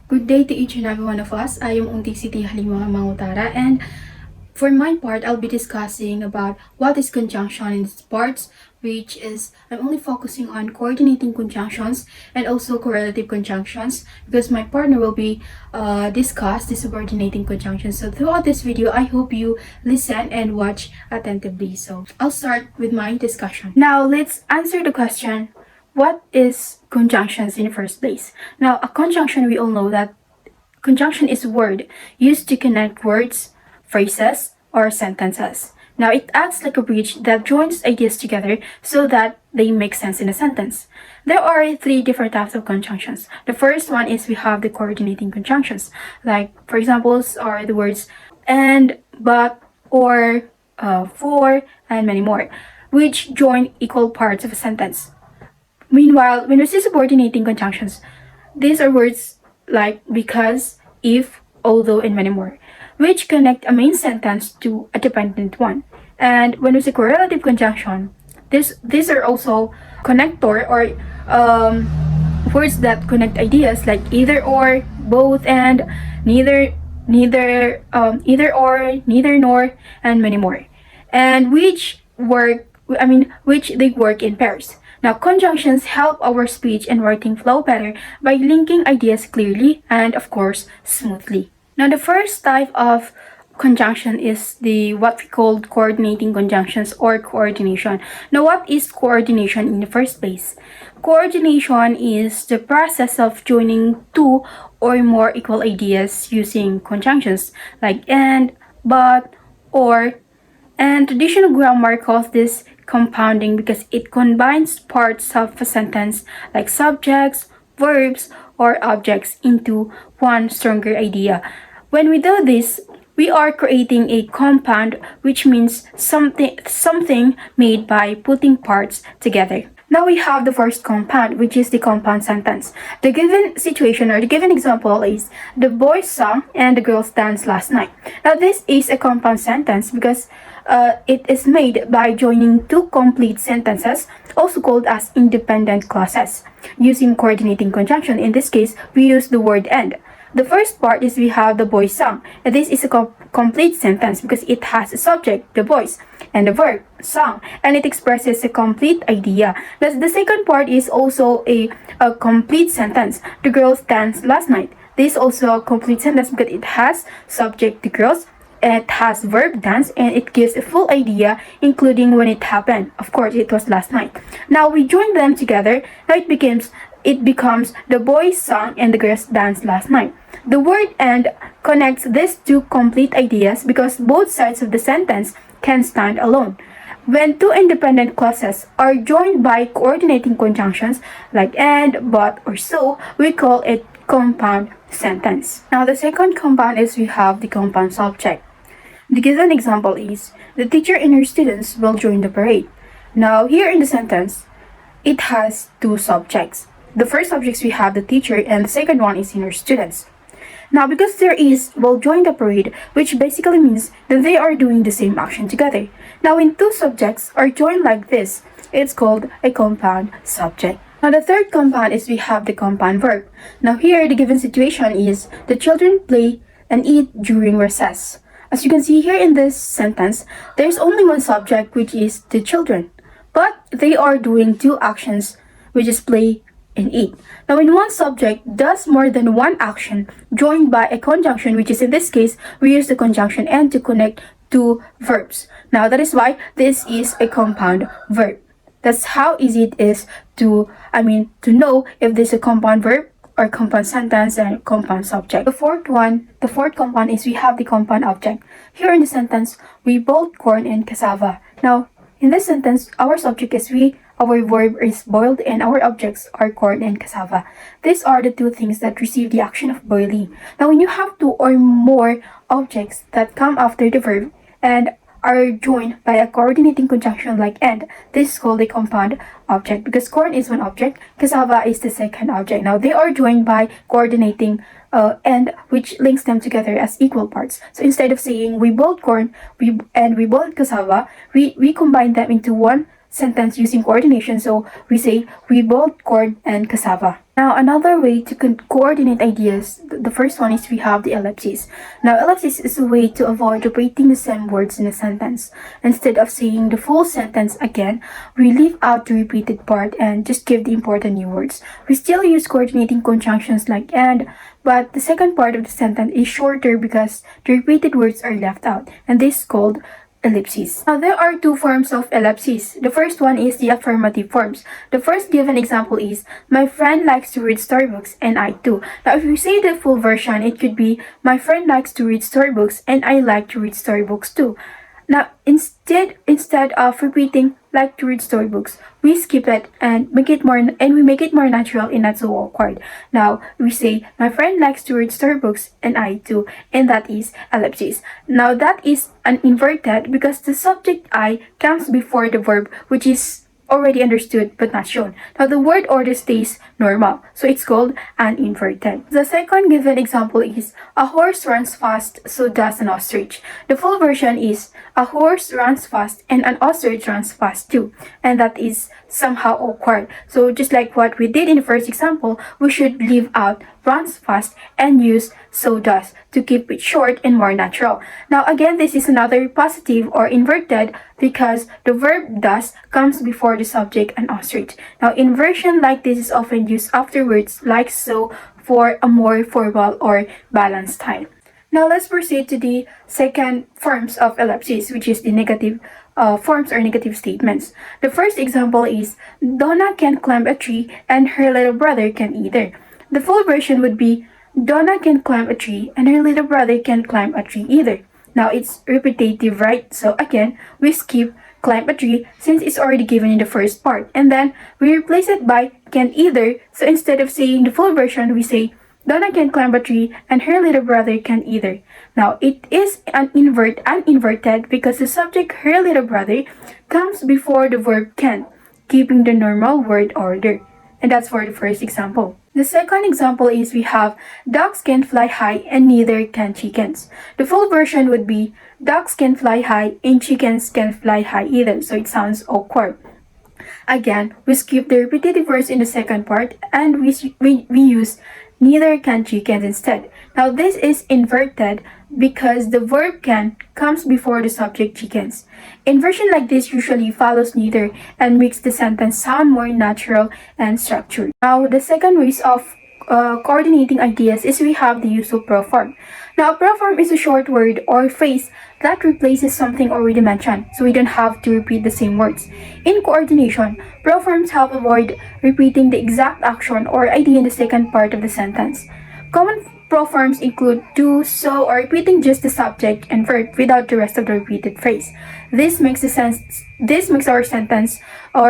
Good day to each and every one of us. I am Unti Siti Halima Mangutara, and for my part, I'll be discussing about what is conjunction in its parts, which is I'm only focusing on coordinating conjunctions and also correlative conjunctions because my partner will be discuss the subordinating conjunctions. So throughout this video, I hope you listen and watch attentively. So I'll start with my discussion. Now let's answer the question, what is conjunctions in the first place? Now, a conjunction, we all know that conjunction is a word used to connect words, phrases, or sentences. Now, it acts like a bridge that joins ideas together so that they make sense in a sentence. There are three different types of conjunctions. The first one is we have the coordinating conjunctions. Like, for examples, are the words and, but, or, for, and many more, which join equal parts of a sentence. Meanwhile, when we see subordinating conjunctions, these are words like because, if, although, and many more, which connect a main sentence to a dependent one. And when we see correlative conjunction, these are also connector or words that connect ideas like either or, both and, either or, neither nor, and many more, and which they work in pairs. Now, conjunctions help our speech and writing flow better by linking ideas clearly and, of course, smoothly. Now, the first type of conjunction is the what we call coordinating conjunctions or coordination. Now, what is coordination in the first place? Coordination is the process of joining two or more equal ideas using conjunctions like and, but, or, and traditional grammar calls this compounding because it combines parts of a sentence like subjects, verbs, or objects into one stronger idea. When we do this, we are creating a compound, which means something made by putting parts together. Now we have the first compound, which is the compound sentence. The given situation or the given example is the boys sang and the girls danced last night. Now this is a compound sentence because it is made by joining two complete sentences, also called as independent clauses, using coordinating conjunction. In this case, we use the word and. The first part is we have the boys sang, and this is a complete sentence because it has a subject, the boys, and the verb, sang, and it expresses a complete idea. The second part is also a complete sentence. The girls danced last night. This is also a complete sentence because it has subject, the girls, it has verb dance, and it gives a full idea including when it happened. Of course, it was last night. Now we join them together. Now it becomes the boys sang and the girls danced last night. The word and connects these two complete ideas because both sides of the sentence can stand alone. When two independent clauses are joined by coordinating conjunctions like and, but, or so, we call it compound sentence. Now the second compound is we have the compound subject. The given example is the teacher and her students will join the parade. Now here in the sentence, it has two subjects. The first subjects we have the teacher and the second one is in her students. Now because there is will join the parade, which basically means that they are doing the same action together. Now when two subjects are joined like this, it's called a compound subject. Now the third compound is we have the compound verb. Now here the given situation is the children play and eat during recess. As you can see here in this sentence, there's only one subject, which is the children, but they are doing two actions, which is play and eat. Now when one subject does more than one action joined by a conjunction, which is in this case, we use the conjunction and to connect two verbs. Now that is why this is a compound verb. That's how easy it is to know if this is a compound verb or compound sentence and compound subject. The fourth compound is we have the compound object. Here in the sentence, we boiled corn and cassava. Now, in this sentence, our subject is we, our verb is boiled, and our objects are corn and cassava. These are the two things that receive the action of boiling. Now, when you have two or more objects that come after the verb and are joined by a coordinating conjunction like and, this is called a compound object because corn is one object, cassava is the second object. Now they are joined by coordinating and, which links them together as equal parts. So instead of saying we boiled corn and we boiled cassava, we combine them into one sentence using coordination. So we say, we boiled corn and cassava. Now, another way to coordinate ideas, the first one is we have the ellipsis. Now, ellipsis is a way to avoid repeating the same words in a sentence. Instead of saying the full sentence again, we leave out the repeated part and just give the important new words. We still use coordinating conjunctions like and, but the second part of the sentence is shorter because the repeated words are left out, and this is called ellipses. Now, there are two forms of ellipses. The first one is the affirmative forms. The first given example is, my friend likes to read storybooks and I too. Now, if you say the full version, it could be, my friend likes to read storybooks and I like to read storybooks too. Now, instead of repeating like to read storybooks, we skip it and make it more natural and not so awkward. Now, we say, my friend likes to read storybooks and I too, and that is ellipsis. Now, that is an inverted because the subject I comes before the verb, which is already understood but not shown. Now, the word order stays normal, so it's called an inverted. The second given example is, a horse runs fast, so does an ostrich. The full version is, a horse runs fast and an ostrich runs fast too, and that is somehow awkward. So just like what we did in the first example, we should leave out runs fast and use so does to keep it short and more natural. Now again, this is another positive or inverted because the verb does comes before the subject and ostrich. Now inversion like this is often used afterwards like so for a more formal or balanced style. Now let's proceed to the second forms of ellipsis, which is the negative forms or negative statements. The first example is, Donna can climb a tree and her little brother can either. The full version would be, Donna can climb a tree and her little brother can climb a tree either. Now it's repetitive, right? So again, we skip climb a tree since it's already given in the first part. And then we replace it by can either. So instead of saying the full version, we say, Donna can climb a tree and her little brother can either. Now, it is an inverted because the subject, her little brother, comes before the verb can, keeping the normal word order. And that's for the first example. The second example is we have, ducks can fly high and neither can chickens. The full version would be, ducks can fly high and chickens can fly high either. So it sounds awkward. Again, we skip the repetitive words in the second part and we use neither can chickens instead. Now this is inverted because the verb can comes before the subject chickens. Inversion like this usually follows neither and makes the sentence sound more natural and structured. Now the second ways of coordinating ideas is we have the use of proform. Now proform is a short word or phrase that replaces something already mentioned, so we don't have to repeat the same words. In coordination, proforms help avoid repeating the exact action or idea in the second part of the sentence. Common proforms include do, so, or repeating just the subject and verb without the rest of the repeated phrase. This makes our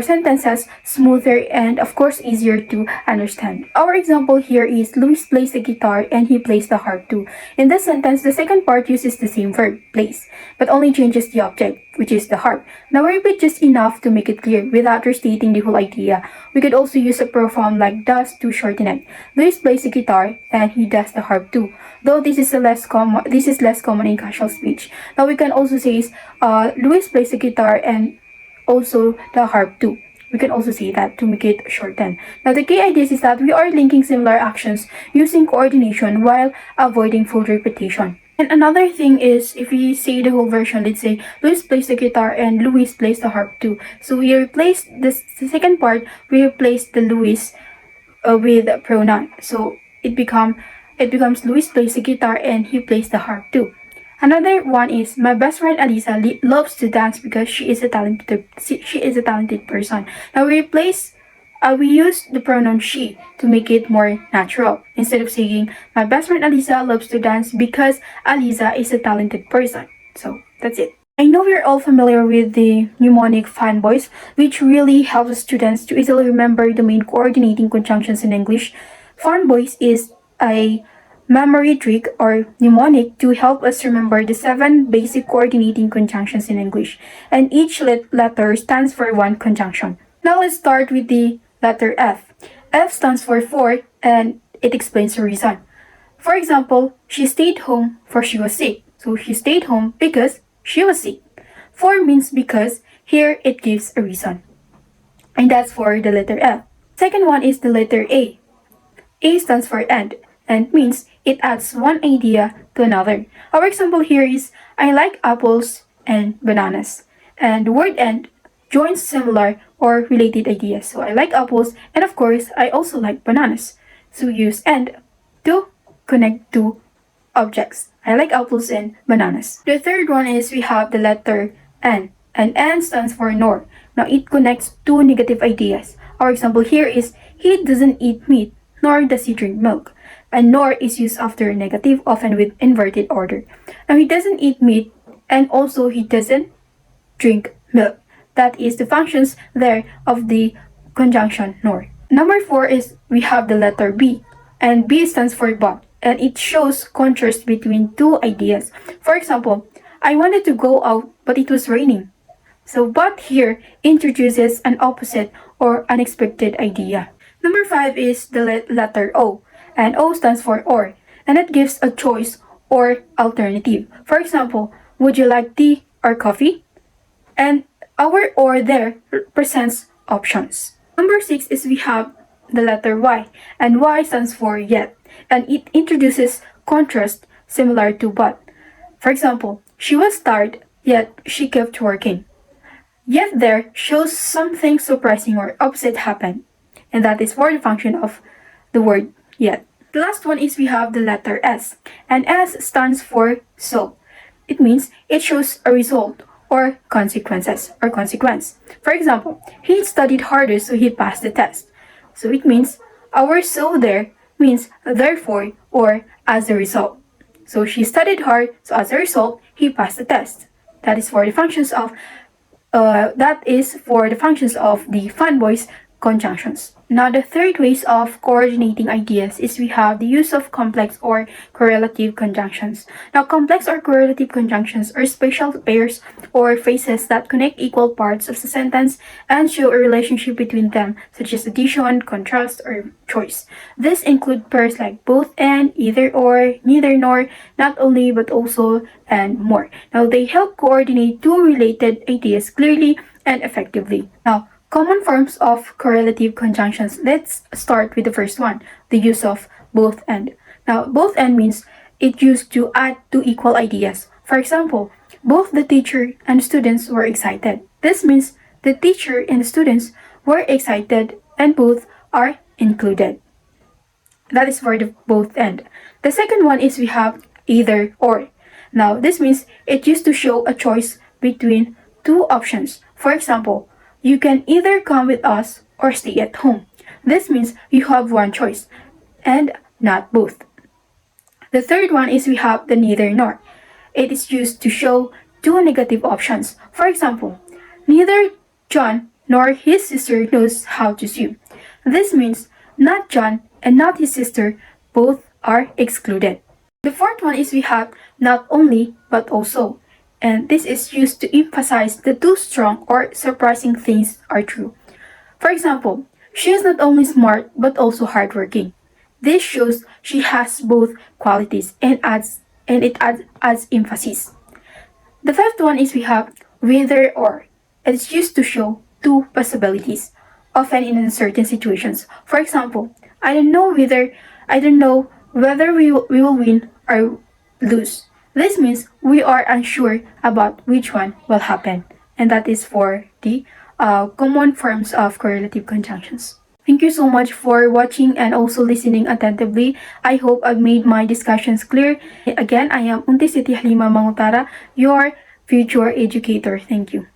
sentences smoother and of course easier to understand. Our example here is Luis plays the guitar and he plays the harp too. In this sentence, the second part uses the same verb, plays, but only changes the object, which is the harp. Now we repeat just enough to make it clear without restating the whole idea. We could also use a proform like does to shorten it. Luis plays the guitar and he does the harp too. Though this is less common in casual speech. Now we can also say Luis plays the guitar and also the harp too. We can also say that to make it shorten. Now the key idea is that we are linking similar actions using coordination while avoiding full repetition. And another thing is, if we say the whole version, let's say Luis plays the guitar and Luis plays the harp too. So we replace the second part, we replace the Luis with a pronoun. So it becomes Luis plays the guitar and he plays the harp too. Another one is, my best friend Alisa loves to dance because she is a talented person. Now we use the pronoun she to make it more natural. Instead of saying, my best friend Alisa loves to dance because Alisa is a talented person. So that's it. I know we're all familiar with the mnemonic FANBOYS, which really helps students to easily remember the main coordinating conjunctions in English. FANBOYS is a memory trick or mnemonic to help us remember the 7 basic coordinating conjunctions in English, and each letter stands for one conjunction. Now let's start with the letter F. F stands for and it explains the reason. For example, she stayed home for she was sick. So she stayed home because she was sick. For means because, here it gives a reason. And that's for the letter F. Second one is the letter A. A stands for and means it adds one idea to another. Our example here is I like apples and bananas. And the word and joins similar or related ideas. So I like apples and of course I also like bananas. So we use and to connect two objects. I like apples and bananas. The third one is we have the letter N. And N stands for nor. Now it connects two negative ideas. Our example here is he doesn't eat meat, nor does he drink milk. And nor is used after a negative, often with inverted order. Now he doesn't eat meat and also he doesn't drink milk. That is the functions there of the conjunction nor. Number 4 is we have the letter B. And B stands for but. And it shows contrast between two ideas. For example, I wanted to go out but it was raining. So but here introduces an opposite or unexpected idea. Number 5 is the letter O. And O stands for or. And it gives a choice or alternative. For example, would you like tea or coffee? And our or there represents options. Number 6 is we have the letter Y. And Y stands for yet. And it introduces contrast similar to but. For example, she was tired, yet she kept working. Yet there shows something surprising or opposite happened. And that is for the function of the word yet. The last one is we have the letter S. And S stands for so. It means it shows a result or consequences or consequence. For example, he studied harder so he passed the test. So it means our so there means therefore or as a result. So she studied hard, so as a result, he passed the test. That is for the functions of the fanboys conjunctions. Now, the third ways of coordinating ideas is we have the use of complex or correlative conjunctions. Now, complex or correlative conjunctions are special pairs or phrases that connect equal parts of the sentence and show a relationship between them, such as addition, contrast, or choice. These include pairs like both and, either or, neither nor, not only but also, and more. Now, they help coordinate two related ideas clearly and effectively. Now, common forms of correlative conjunctions. Let's start with the first one, the use of both and. Now, both and means it used to add two equal ideas. For example, both the teacher and students were excited. This means the teacher and the students were excited and both are included. That is for the both and. The second one is we have either or. Now, this means it used to show a choice between two options. For example, you can either come with us or stay at home. This means you have one choice and not both. The third one is we have the neither nor. It is used to show two negative options. For example, neither John nor his sister knows how to swim. This means not John and not his sister, both are excluded. The fourth one is we have not only but also. And this is used to emphasize the two strong or surprising things are true. For example, she is not only smart but also hardworking. This shows she has both qualities and it adds emphasis. The fifth one is we have whether or. It's used to show two possibilities, often in uncertain situations. For example, I don't know whether we will win or lose. This means we are unsure about which one will happen. And that is for the common forms of correlative conjunctions. Thank you so much for watching and also listening attentively. I hope I've made my discussions clear. Again, I am Unti Siti Halima Mangutara, your future educator. Thank you.